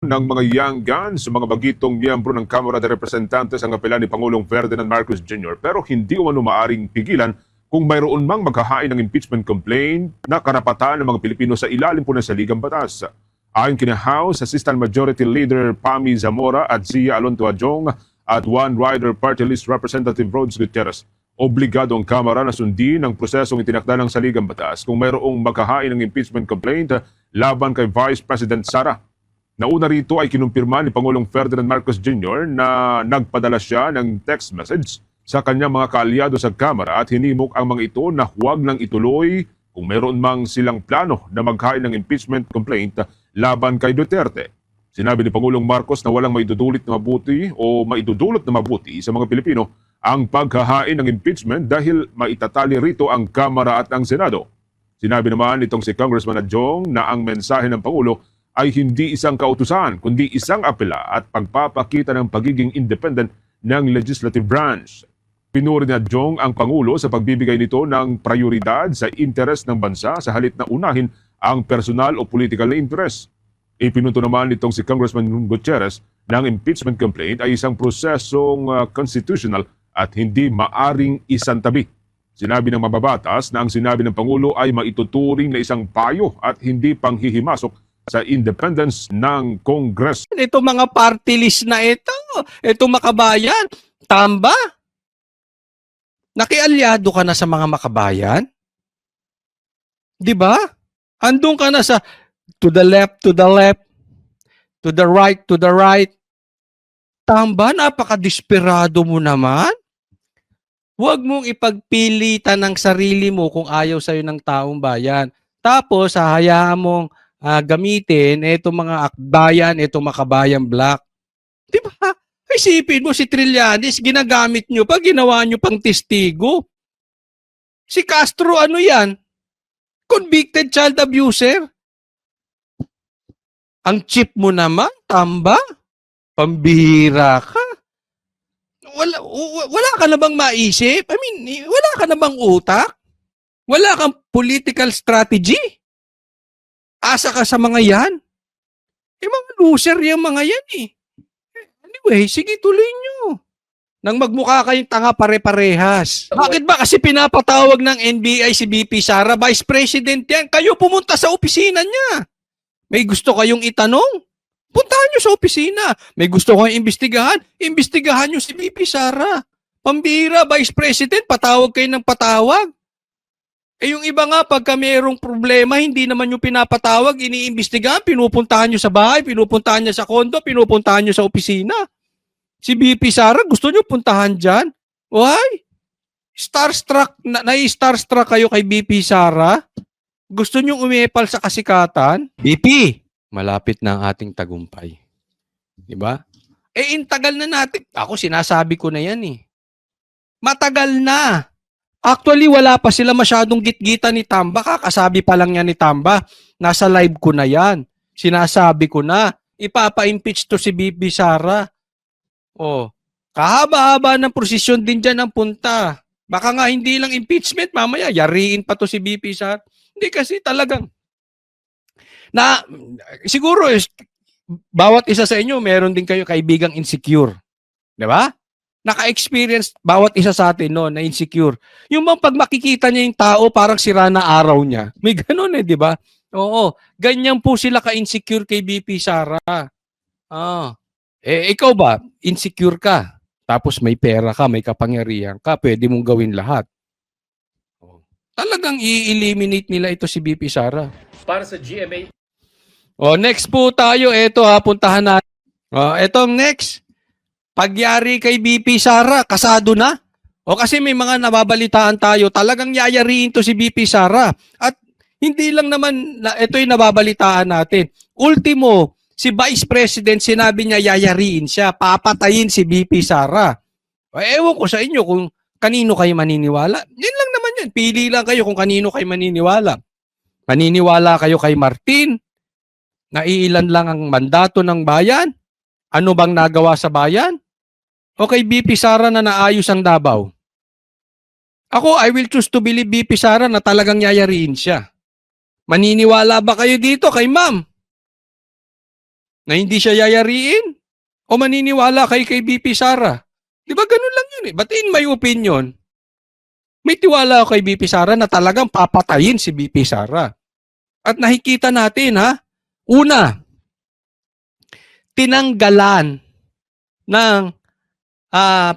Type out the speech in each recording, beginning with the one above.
ng mga young guns sa mga bagitong miyembro ng Kamara de Representantes ang apela ni Pangulong Ferdinand Marcos Jr. pero hindi umano maaring pigilan kung mayroon mang maghahain ng impeachment complaint na karapatan ng mga Pilipino sa ilalim po ng saligang batas. Ayon kina House Assistant Majority Leader Pami Zamora at Zia Alonto Adjong at One Rider Party List Representative Rhodes Gutierrez, obligado ang Kamara na sundin ang prosesong itinakda ng saligang batas kung mayroong maghahain ng impeachment complaint laban kay Vice President Sara. Nauna rito ay kinumpirma ni Pangulong Ferdinand Marcos Jr. na nagpadala siya ng text message sa kanyang mga kaalyado sa Kamara at hinimok ang mga ito na huwag nang ituloy kung mayroon mang silang plano na maghain ng impeachment complaint laban kay Duterte. Sinabi ni Pangulong Marcos na walang maidudulot na mabuti sa mga Pilipino ang paghahain ng impeachment dahil maitatali rito ang Kamara at ang Senado. Sinabi naman itong si Congressman Adjong na ang mensahe ng Pangulo ay hindi isang kautusan kundi isang apela at pagpapakita ng pagiging independent ng legislative branch. Pinuri ni Adjong ang Pangulo sa pagbibigay nito ng prioridad sa interes ng bansa sa halip na unahin ang personal o political na interes. Ipinunto naman itong si Congressman Gutierrez na ang impeachment complaint ay isang prosesong constitutional at hindi maaring isantabi. Sinabi ng mababatas na ang sinabi ng Pangulo ay maituturing na isang payo at hindi panghihimasok sa independence ng Congress. Ito mga party list na ito makabayan, tamba. Nakialyado ka na sa mga makabayan? 'Di ba? Andun ka na sa to the left, to the left, to the right, to the right. Tamba, napaka-desperado mo naman. Huwag mong ipagpilitan ng sarili mo kung ayaw sa'yo ng taong bayan. Tapos, hahayaan mong gamitin itong mga akbayan, itong makabayan black. Di ba? Isipin mo si Trillanes, ginagamit nyo pa, ginawa nyo pang testigo. Si Castro, ano yan? Convicted child abuser. Ang cheap mo naman, tamba. Pambihira ka. Wala ka na bang maisip? I mean, wala ka na bang utak? Wala kang political strategy? Asa ka sa mga yan? Mga loser yung mga yan eh. Anyway, sige tuloy nyo. Nang magmukha kayong tanga pare-parehas. Bakit ba kasi pinapatawag ng NBI si BP Sara? Vice President yan. Kayo pumunta sa opisina niya. May gusto kayong itanong? Puntahan nyo sa opisina. May gusto kayong imbestigahan? Imbestigahan nyo si BP Sara. Pambira, Vice President, patawag kayo ng patawag. Yung iba nga, pagka mayroong problema, hindi naman yung pinapatawag, iniimbestigahan, pinupuntahan nyo sa bahay, pinupuntahan nyo sa kondo, pinupuntahan nyo sa opisina. Si BP Sara, gusto nyo puntahan dyan? Why? Starstruck, nai-starstruck kayo kay BP Sara? Gusto nyo umepal sa kasikatan? BP, malapit na ang ating tagumpay. Diba? Intagal na natin. Ako, sinasabi ko na yan eh. Matagal na. Actually, wala pa sila masyadong gitgita ni Tamba. Kakasabi pa lang niya ni Tamba. Nasa live ko na yan. Sinasabi ko na. Ipapa-impeach to si BP Sara. Kahaba-haba ng prosesyon din dyan ang punta. Baka nga hindi lang impeachment, mamaya yariin pa to si BP Sara. Hindi kasi talagang siguro bawat isa sa inyo meron din kayo kaibigang insecure. 'Di ba? Naka-experience bawat isa sa atin na insecure. Yung bang pag makikita niya yung tao parang sira na araw niya. May ganun 'di ba? Oo, ganyan po sila ka-insecure kay BP Sara. Ikaw ba, insecure ka? Tapos may pera ka, may kapangyarihan ka, pwede mong gawin lahat. Talagang i-eliminate nila ito si BP Sara. Para sa GMA. Next po tayo. Ito puntahan natin. Etong next. Pagyari kay BP Sara, kasado na. Kasi may mga nababalitaan tayo, talagang yayariin to si BP Sara. At hindi lang naman, ito yung nababalitaan natin. Ultimo, si Vice President, sinabi niya yayariin siya, papatayin si BP Sara. Ewan ko sa inyo kung kanino kayo maniniwala. Yan lang naman yan. Pili lang kayo kung kanino kayo maniniwala. Maniniwala kayo kay Martin, na iilan lang ang mandato ng bayan? Ano bang nagawa sa bayan? O kay BP Sara na naayos ang Davao? Ako, I will choose to believe BP Sara na talagang yayariin siya. Maniniwala ba kayo dito kay ma'am? Na hindi siya yayariin? O maniniwala kay BP Sara? Di ba ganun lang yun eh. But in my opinion, may tiwala ako kay BP Sara na talagang papatayin si BP Sara. At nakikita natin una, tinanggalan ng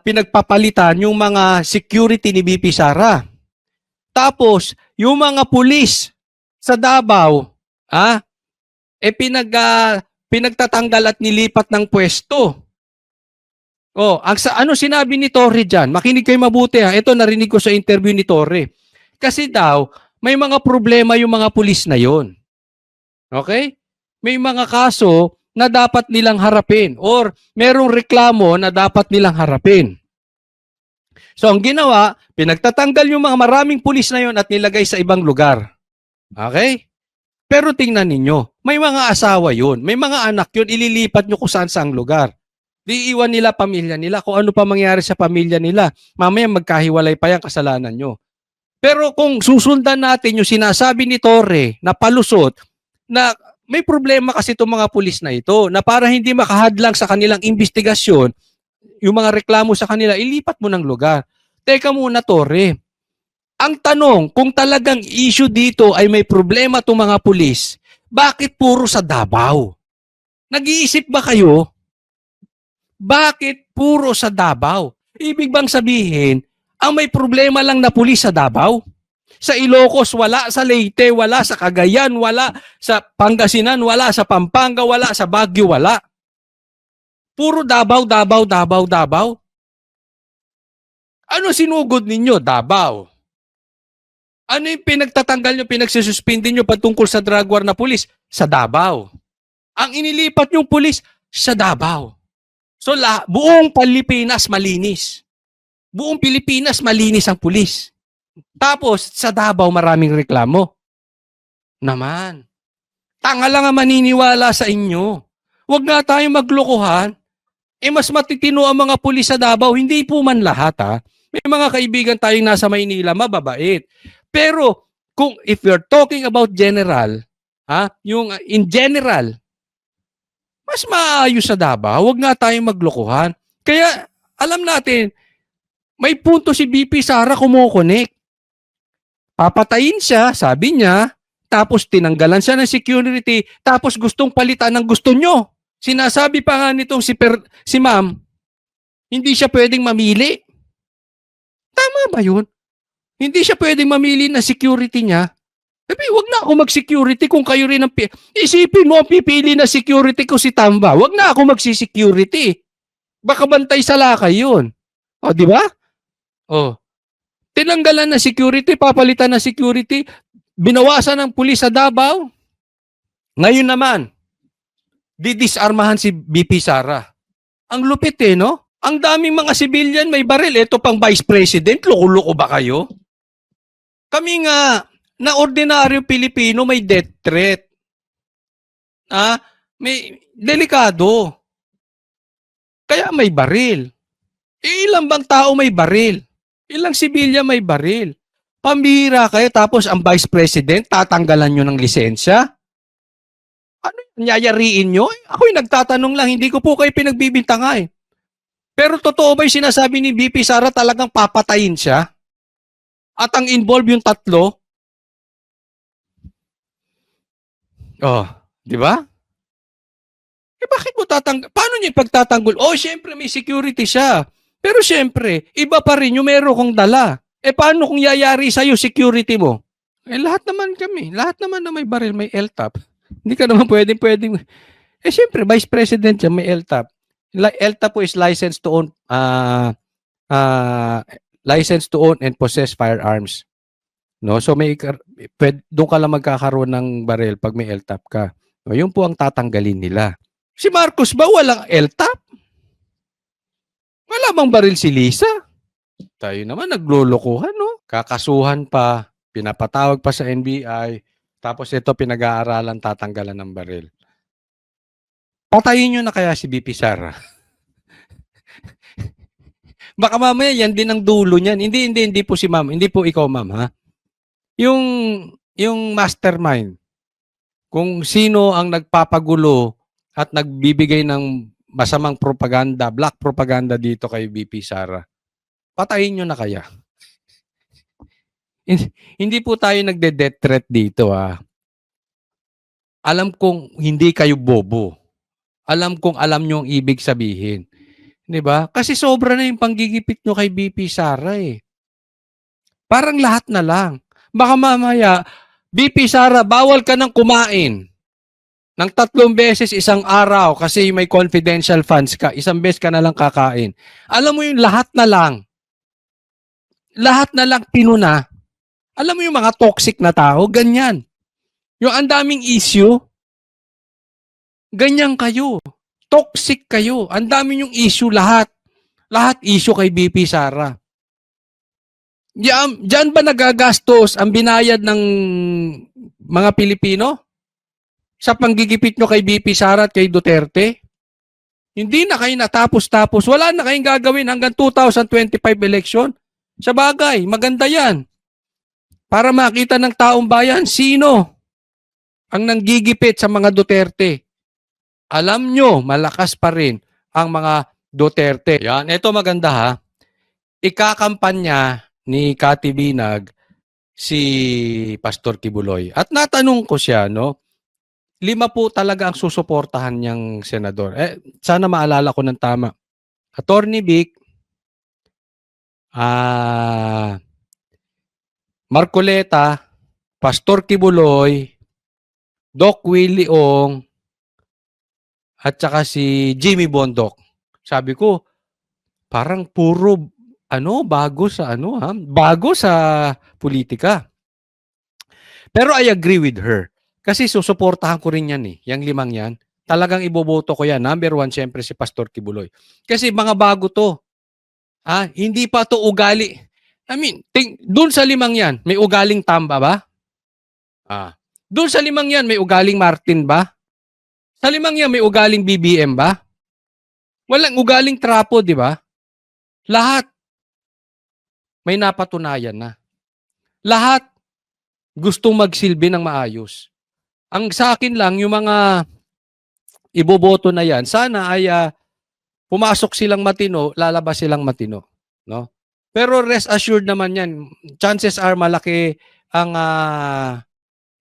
pinagpapalitan yung mga security ni BP Sara. Tapos, yung mga pulis sa Davao, pinagtatanggal at nilipat ng pwesto. Ano sinabi ni Torre dyan? Makinig kayo mabuti Ito narinig ko sa interview ni Torre. Kasi daw, may mga problema yung mga pulis na yon. Okay? May mga kaso na dapat nilang harapin or merong reklamo na dapat nilang harapin. So ang ginawa, pinagtatanggal yung mga maraming pulis na yon at nilagay sa ibang lugar. Okay? Pero tingnan ninyo, may mga asawa yun, may mga anak yun, ililipat nyo kung saan saang lugar. Iiwan nila pamilya nila, kung ano pa mangyari sa pamilya nila. Mamaya magkahiwalay pa yan, kasalanan nyo. Pero kung susundan natin yung sinasabi ni Torre na palusot, na may problema kasi itong mga pulis na ito, na para hindi makahadlang sa kanilang investigasyon, yung mga reklamo sa kanila, ilipat mo ng lugar. Teka muna, Torre. Ang tanong, kung talagang issue dito ay may problema itong mga pulis, bakit puro sa Davao? Nag-iisip ba kayo? Bakit puro sa Davao? Ibig bang sabihin, ang may problema lang na pulis sa Davao? Sa Ilocos, wala. Sa Leyte, wala. Sa Cagayan, wala. Sa Pangasinan, wala. Sa Pampanga, wala. Sa Baguio, wala. Puro Davao, Davao, Davao, Davao. Ano sinugod ninyo? Davao. Ano yung pinagtatanggal nyo, pinagsususpindi nyo patungkol sa drug war na pulis? Sa Davao. Ang inilipat yung pulis, sa Davao. So, buong Pilipinas malinis. Buong Pilipinas malinis ang pulis. Tapos, sa Davao maraming reklamo. Naman. Tanga lang ang maniniwala sa inyo. Huwag nga tayong maglokohan. Mas matitino ang mga pulis sa Davao. Hindi po man lahat May mga kaibigan tayong nasa Maynila, mababait. Pero, if you're talking about general, yung in general, mas maayos sa Davao. Huwag nga tayong maglokohan. Kaya, alam natin, may punto si BP Sara kumukonek. Papatayin siya, sabi niya, tapos tinanggalan siya ng security, tapos gustong palitan ng gusto nyo. Sinasabi pa nga nitong si ma'am, hindi siya pwedeng mamili. Tama ba yun? Hindi siya pwedeng mamili ng security niya. Sabi, wag na ako mag-security kung kayo rin ang isipin mo ang pipili na security ko si Tamba. Wag na ako mag-security. Baka bantay sa lakay yun. O, di ba? O. Tinanggalan na security, papalitan na security, binawasan ng pulis sa Davao. Ngayon naman, didisarmahan si BP Sara. Ang lupit no? Ang daming mga civilian may baril. Ito pang vice president, loko-loko ba kayo? Kami nga, na ordinaryo Pilipino may death threat. May delikado. Kaya may baril. Ilang bang tao may baril? Ilang sibilya may baril? Pambihira kayo tapos ang vice president tatanggalan nyo ng lisensya? Ano yung yayariin nyo? Ako'y nagtatanong lang, hindi ko po kayo pinagbibintangay. Pero totoo ba yung sinasabi ni BP Sara talagang papatayin siya? At ang involved yung tatlo? Di ba? Bakit mo paano niya ipagtatanggol? Syempre may security siya. Pero syempre, iba pa rin yung meron kong dala. Paano kung yayari sa'yo security mo? Lahat naman kami. Lahat naman na may baril, may LTAP. Hindi ka naman pwedeng. Syempre, Vice President siya, may LTAP. LTAP po is license to own, license to own and possess firearms. No? So, doon ka lang magkakaroon ng baril pag may LTAP ka. No, yun po ang tatanggalin nila. Si Marcos ba walang LTAP? Wala bang baril si Lisa? Tayo naman naglolokohan, no? Kakasuhan pa, pinapatawag pa sa NBI, tapos ito pinag-aaralan, tatanggalan ng baril. Patayin nyo na kaya si BP Sara. Baka mamaya yan din ang dulo niyan. Hindi po si ma'am. Hindi po ikaw, ma'am, ha? Yung mastermind, kung sino ang nagpapagulo at nagbibigay ng masamang propaganda, black propaganda dito kay VP Sara. Patayin nyo na kaya. Hindi po tayo nagde-death threat dito Alam kong hindi kayo bobo. Alam kong alam nyo ang ibig sabihin. 'Di ba? Kasi sobra na yung panggigipit nyo kay VP Sara eh. Parang lahat na lang. Baka mamaya, VP Sara, bawal ka nang kumain ng 3 beses isang araw kasi may confidential funds ka. Isang beses ka na lang kakain. Alam mo yung lahat na lang. Lahat na lang pinuna. Alam mo yung mga toxic na tao, ganyan. Yung ang daming issue, ganyan kayo. Toxic kayo. Ang dami yung issue lahat. Lahat issue kay VP Sara. Diyan ba nagagastos ang binayad ng mga Pilipino? Sa panggigipit nyo kay VP Sara at kay Duterte? Hindi na kayo natapos-tapos. Wala na kayong gagawin hanggang 2025 election. Sa bagay, maganda yan. Para makita ng taong bayan, sino ang nanggigipit sa mga Duterte? Alam nyo, malakas pa rin ang mga Duterte. Yan, ito maganda Ikakampanya ni Kati Binag si Pastor Kibuloy. At natanong ko siya, 5 po talaga ang susuportahan niyang senador. Sana maalala ko ng tama. Attorney Vic, Marcoleta, Pastor Kibuloy, Doc Willie Ong, at saka si Jimmy Bondoc. Sabi ko, parang puro bago sa bago sa politika. Pero I agree with her. Kasi susuportahan ko rin yan yung 5 yan. Talagang iboboto ko yan. Number 1, syempre si Pastor Kibuloy. Kasi mga bago to. Hindi pa to ugali. I mean, dun sa 5 yan, may ugaling Tamba ba? Dun sa 5 yan, may ugaling Martin ba? Sa 5 yan, may ugaling BBM ba? Walang ugaling trapo, di ba? Lahat may napatunayan na. Lahat gustong magsilbi ng maayos. Ang sa akin lang, yung mga iboboto na yan, sana ay pumasok silang matino, lalabas silang matino. No? Pero rest assured naman yan, chances are malaki ang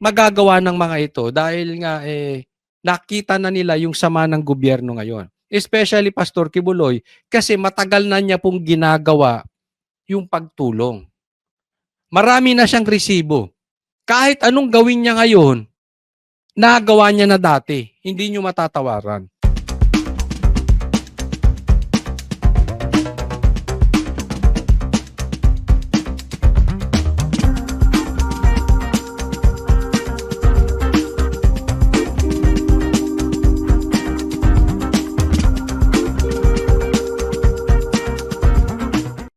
magagawa ng mga ito dahil nga nakita na nila yung sama ng gobyerno ngayon. Especially Pastor Kibuloy kasi matagal na niya pong ginagawa yung pagtulong. Marami na siyang resibo. Kahit anong gawin niya ngayon, nagawa niya na dati. Hindi niyo matatawaran.